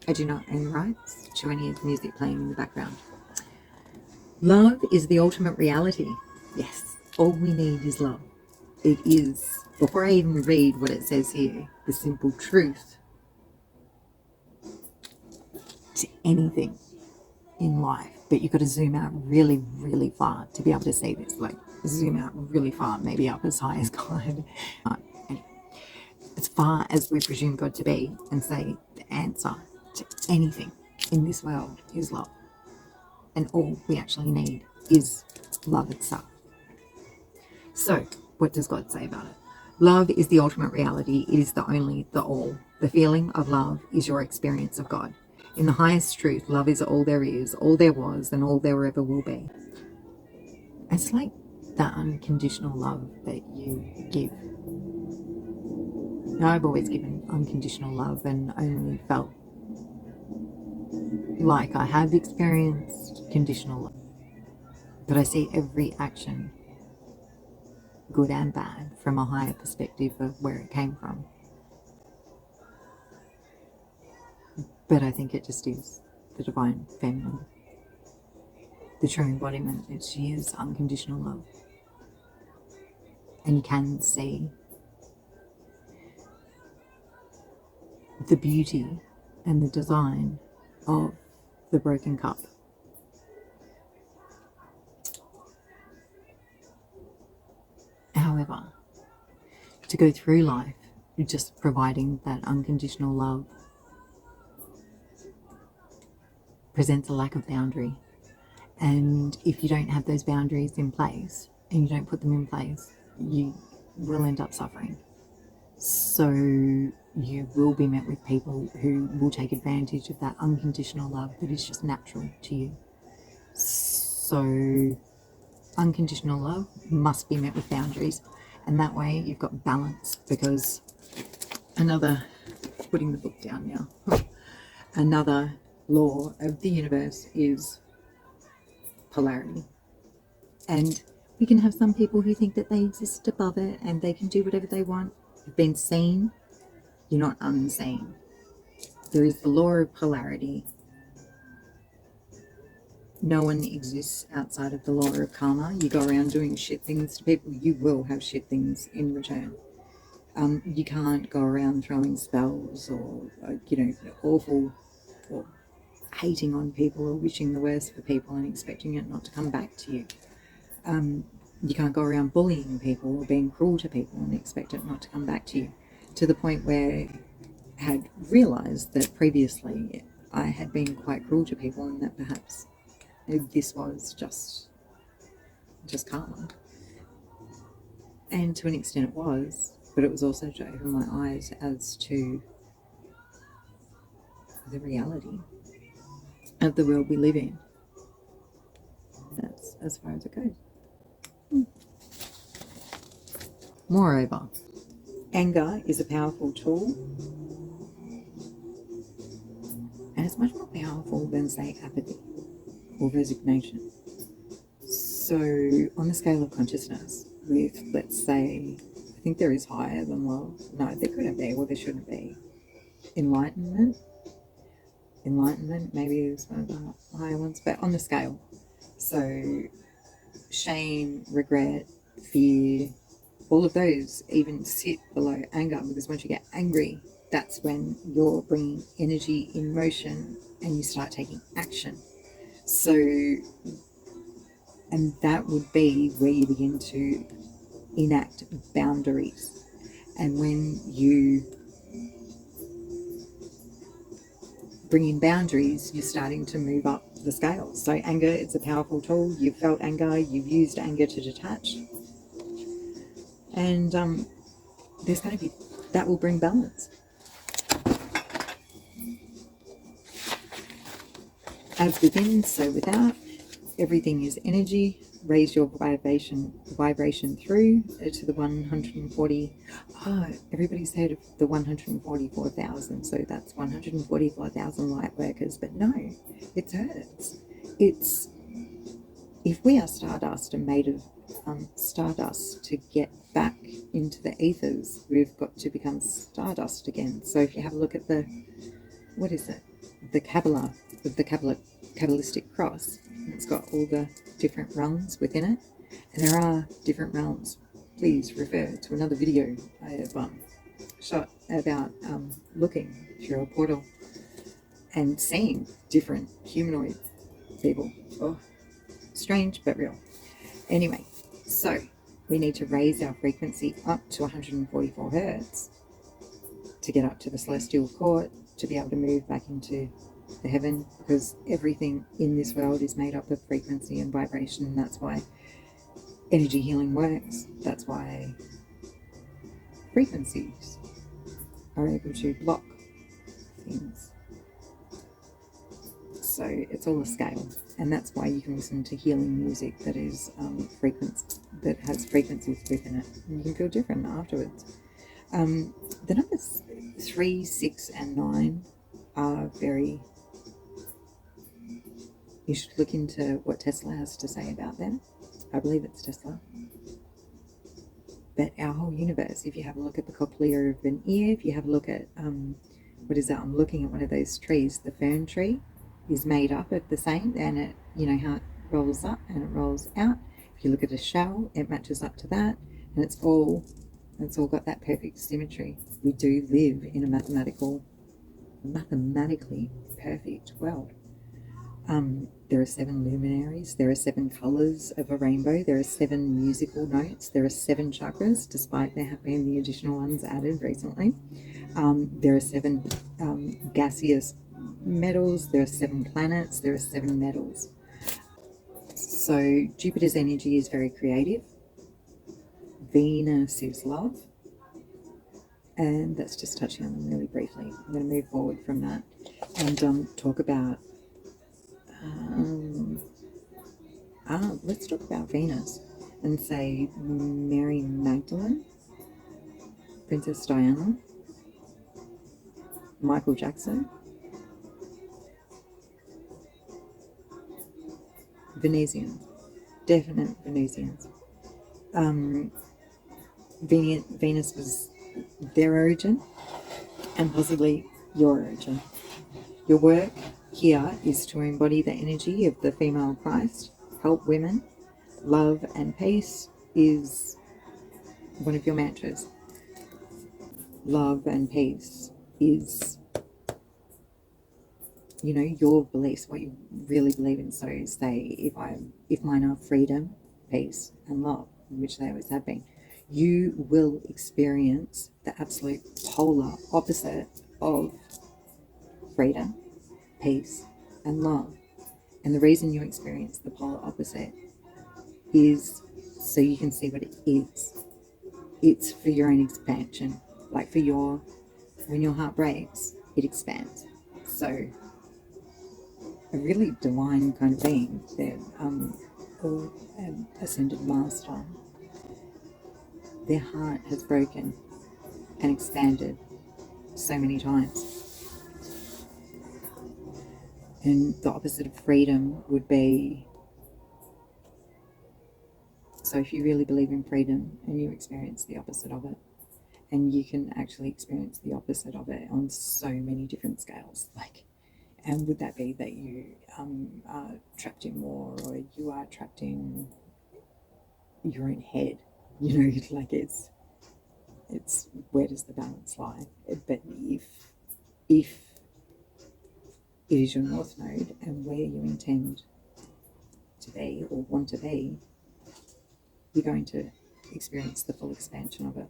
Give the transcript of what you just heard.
I do not own rights to any of the music playing in the background. Love is the ultimate reality. Yes, all we need is love. It is, before I even read what it says here, the simple truth to anything in life. But you've got to zoom out really, really far to be able to see this. Like, zoom out really far, maybe up as high as God. As far as we presume God to be, and say the answer to anything in this world is love. And all we actually need is love itself. So, what does God say about it? Love is the ultimate reality. It is the only, the all. The feeling of love is your experience of God. In the highest truth, love is all there is, all there was, and all there ever will be. It's like that unconditional love that you give. Now, I've always given unconditional love and only felt like I have experienced conditional love. But I see every action, good and bad, from a higher perspective of where it came from. But I think it just is the divine feminine, the true embodiment. She is unconditional love. And you can see the beauty and the design of the broken cup. However, to go through life just providing that unconditional love presents a lack of boundary. And if you don't have those boundaries in place and you don't put them in place, you will end up suffering. So you will be met with people who will take advantage of that unconditional love that is just natural to you. So unconditional love must be met with boundaries, and that way you've got balance. Because putting the book down now, another law of the universe is polarity. And we can have some people who think that they exist above it and they can do whatever they want. You've been seen, you're not unseen. There is the law of polarity. No one exists outside of the law of karma. You go around doing shit things to people, you will have shit things in return. You can't go around throwing spells or awful, or hating on people or wishing the worst for people and expecting it not to come back to you. You can't go around bullying people or being cruel to people and expect it not to come back to you. To the point where I had realised that previously I had been quite cruel to people, and that perhaps this was just karma. And to an extent it was, but it was also to open my eyes as to the reality of the world we live in. That's as far as it goes. Moreover, anger is a powerful tool, and it's much more powerful than, say, apathy or resignation. So on the scale of consciousness, with, let's say, I think there is higher than love. No, there couldn't be. Well, there shouldn't be. Enlightenment, maybe is one of the higher ones, but on the scale. So shame, regret, fear, all of those even sit below anger, because once you get angry, that's when you're bringing energy in motion and you start taking action. So, and that would be where you begin to enact boundaries. And when you bring in boundaries, you're starting to move up the scale. So anger, it's a powerful tool. You've felt anger, you've used anger to detach. And there's going to be, that will bring balance. As within, so without. Everything is energy. Raise your vibration through to the 140. Everybody's heard of the 144,000. So that's 144,000 light workers. But no, it's Earths. It's, if we are stardust and made of stardust, to get back into the ethers, we've got to become stardust again. So if you have a look at the, what is it? the Kabbalah, the Kabbalistic cross. It's got all the different realms within it, and there are different realms. Please refer to another video I have shot about looking through a portal and seeing different humanoid people. Oh, strange but real. Anyway, so we need to raise our frequency up to 144 hertz to get up to the celestial court, to be able to move back into the heaven, because everything in this world is made up of frequency and vibration. That's why energy healing works. That's why frequencies are able to block things. So it's all a scale, and that's why you can listen to healing music that is that has frequencies within it, and you can feel different afterwards. The numbers 3, 6, and 9 are very. You should look into what Tesla has to say about them. I believe it's Tesla. But our whole universe, if you have a look at the cochlea of an ear, if you have a look at what is that? I'm looking at one of those trees, the fern tree, is made up of the same, and it, you know how it rolls up and it rolls out. If you look at a shell, it matches up to that, and it's all got that perfect symmetry. We do live in a mathematically perfect world. There are 7 luminaries, there are 7 colors of a rainbow, there are 7 musical notes, there are 7 chakras, despite there have been the additional ones added recently. There are 7 gaseous metals, there are 7 planets, there are 7 metals. So Jupiter's energy is very creative. Venus is love. And that's just touching on them really briefly. I'm going to move forward from that and talk about let's talk about Venus and say Mary Magdalene, Princess Diana, Michael Jackson, Venusians, definite Venusians. Venus was their origin, and possibly your origin. Your work here is to embody the energy of the female Christ, help women. Love and peace is one of your mantras. Love and peace is, you know, your beliefs, what you really believe in. So say if mine are freedom, peace, and love, which they always have been, you will experience the absolute polar opposite of freedom, peace, and love. And the reason you experience the polar opposite is so you can see what it is. It's for your own expansion. Like when your heart breaks, it expands. So a really divine kind of being, they're or an ascended master, their heart has broken and expanded so many times. And the opposite of freedom would be, so if you really believe in freedom and you experience the opposite of it, and you can actually experience the opposite of it on so many different scales, like, and would that be that you are trapped in war, or you are trapped in your own head? You know, like it's where does the balance lie? But if it is your north node and where you intend to be or want to be, you're going to experience the full expansion of it.